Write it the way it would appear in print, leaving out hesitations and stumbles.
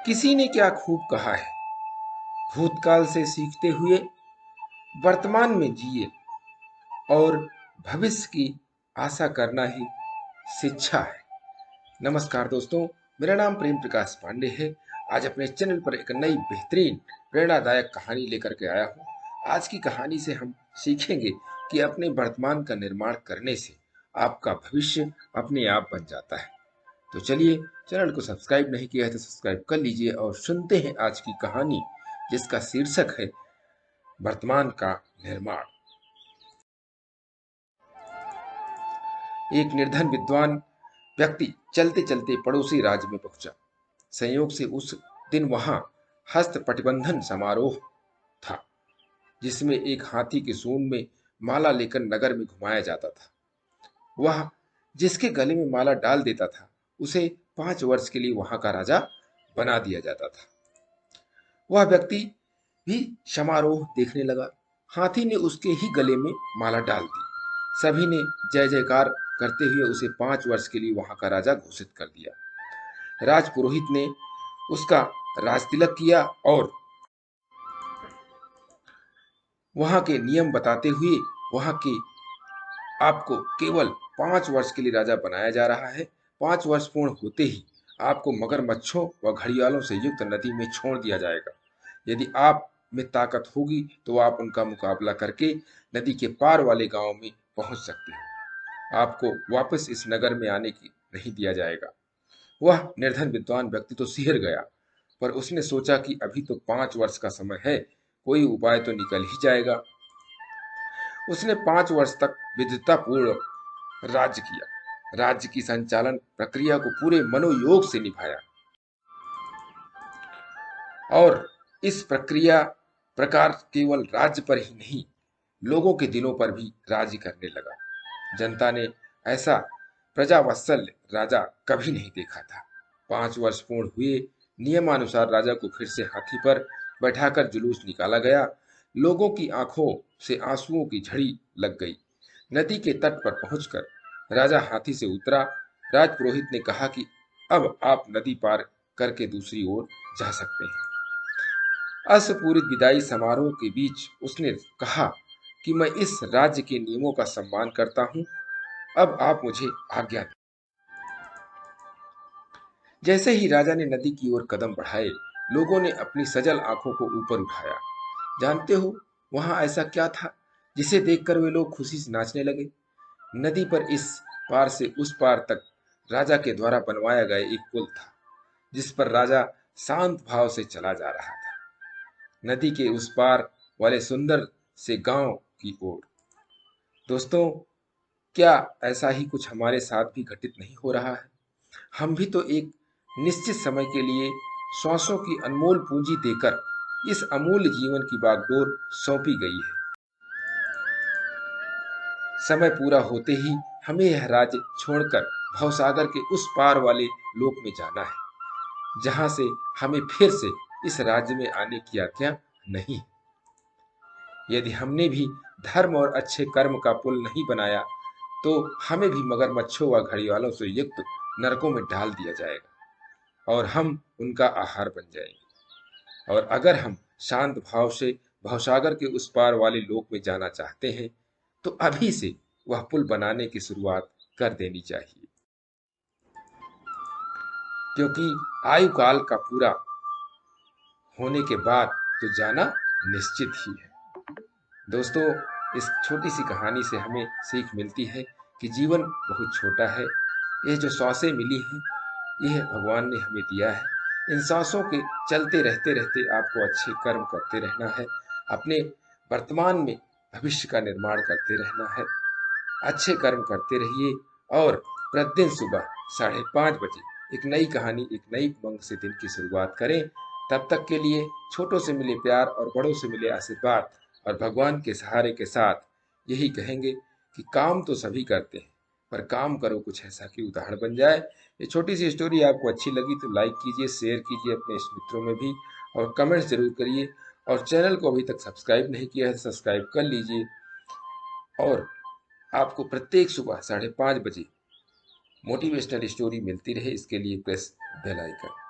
किसी ने क्या खूब कहा है, भूतकाल से सीखते हुए वर्तमान में जिए और भविष्य की आशा करना ही शिक्षा है। नमस्कार दोस्तों, मेरा नाम प्रेम प्रकाश पांडे है। आज अपने चैनल पर एक नई बेहतरीन प्रेरणादायक कहानी लेकर के आया हूँ। आज की कहानी से हम सीखेंगे कि अपने वर्तमान का निर्माण करने से आपका भविष्य अपने आप बन जाता है। तो चलिए, चैनल को सब्सक्राइब नहीं किया है तो सब्सक्राइब कर लीजिए और सुनते हैं आज की कहानी, जिसका शीर्षक है वर्तमान का निर्माण। एक निर्धन विद्वान व्यक्ति चलते चलते पड़ोसी राज्य में पहुंचा। संयोग से उस दिन वहां हस्त प्रतिबंधन समारोह था, जिसमें एक हाथी के सूंड में माला लेकर नगर में घुमाया जाता था। वह जिसके गले में माला डाल देता था, उसे 5 वर्ष के लिए वहां का राजा बना दिया जाता था। वह व्यक्ति भी समारोह देखने लगा। हाथी ने उसके ही गले में माला डाल दी। सभी ने जय जयकार करते हुए उसे 5 वर्ष के लिए वहां का राजा घोषित कर दिया। राजपुरोहित ने उसका राजतिलक किया और वहां के नियम बताते हुए वहां के आपको केवल 5 वर्ष के लिए राजा बनाया जा रहा है। 5 वर्ष पूर्ण होते ही आपको मगरमच्छों व घड़ियालों से युक्त नदी में छोड़ दिया जाएगा। यदि आप में ताकत होगी तो आप उनका मुकाबला करके नदी के पार वाले गांव में पहुंच सकते हो। आपको वापस इस नगर में आने की नहीं दिया जाएगा। वह निर्धन विद्वान व्यक्ति तो सिहर गया, पर उसने सोचा कि अभी तो 5 वर्ष का समय है, कोई उपाय तो निकल ही जाएगा। उसने 5 वर्ष तक विद्वतापूर्ण राज्य किया। राज्य की संचालन प्रक्रिया को पूरे मनोयोग से निभाया और इस प्रक्रिया प्रकार केवल राज्य पर ही नहीं, लोगों के दिलों पर भी राज्य करने लगा। जनता ने ऐसा प्रजावत्सल राजा कभी नहीं देखा था। 5 वर्ष पूर्ण हुए। नियमानुसार राजा को फिर से हाथी पर बैठाकर जुलूस निकाला गया। लोगों की आंखों से आंसुओं की झड़ी लग गई। नदी के तट पर पहुंचकर राजा हाथी से उतरा। राजपुरोहित ने कहा कि अब आप नदी पार करके दूसरी ओर जा सकते हैं। अश्वपूरित विदाई समारोह के बीच उसने कहा कि मैं इस राज्य के नियमों का सम्मान करता हूं, अब आप मुझे आज्ञा दें। जैसे ही राजा ने नदी की ओर कदम बढ़ाए, लोगों ने अपनी सजल आंखों को ऊपर उठाया। जानते हो वहां ऐसा क्या था जिसे देखकर वे लोग खुशी से नाचने लगे? नदी पर इस पार से उस पार तक राजा के द्वारा बनवाया गया एक पुल था, जिस पर राजा शांत भाव से चला जा रहा था, नदी के उस पार वाले सुंदर से गांव की ओर। दोस्तों, क्या ऐसा ही कुछ हमारे साथ भी घटित नहीं हो रहा है? हम भी तो एक निश्चित समय के लिए श्वासों की अनमोल पूंजी देकर इस अमूल्य जीवन की बागडोर सौंपी गई है। समय पूरा होते ही हमें यह राज्य छोड़कर भवसागर के उस पार वाले लोक में जाना है, जहां से हमें फिर से इस राज्य में आने की आज्ञा नहीं। यदि हमने भी धर्म और अच्छे कर्म का पुल नहीं बनाया, तो हमें भी मगरमच्छों व घड़ियालों से युक्त नरकों में डाल दिया जाएगा और हम उनका आहार बन जाएंगे। और अगर हम शांत भाव से भवसागर के उस पार वाले लोक में जाना चाहते हैं, तो अभी से वह पुल बनाने की शुरुआत कर देनी चाहिए, क्योंकि आयु काल का पूरा होने के बाद तो जाना निश्चित ही है। दोस्तों, इस छोटी सी कहानी से हमें सीख मिलती है कि जीवन बहुत छोटा है। ये जो सांसें मिली हैं, यह भगवान ने हमें दिया है। इन सांसों के चलते रहते रहते आपको अच्छे कर्म करते रहना है। अपने वर्तमान में भविष्य का निर्माण करते रहना है। अच्छे कर्म करते रहिए और प्रतिदिन सुबह 5:30 बजे एक नई कहानी, एक नई उमंग से दिन की शुरुआत करें। तब तक के लिए छोटों से मिले प्यार और बड़ों से मिले आशीर्वाद और भगवान के सहारे के साथ यही कहेंगे कि काम तो सभी करते हैं, पर काम करो कुछ ऐसा कि उदाहरण बन जाए। ये छोटी सी स्टोरी आपको अच्छी लगी तो लाइक कीजिए, शेयर कीजिए अपने मित्रों में भी, और कमेंट्स जरूर करिए। और चैनल को अभी तक सब्सक्राइब नहीं किया है तो सब्सक्राइब कर लीजिए। और आपको प्रत्येक सुबह 5:30 बजे मोटिवेशनल स्टोरी मिलती रहे, इसके लिए प्रेस बेल आइकन।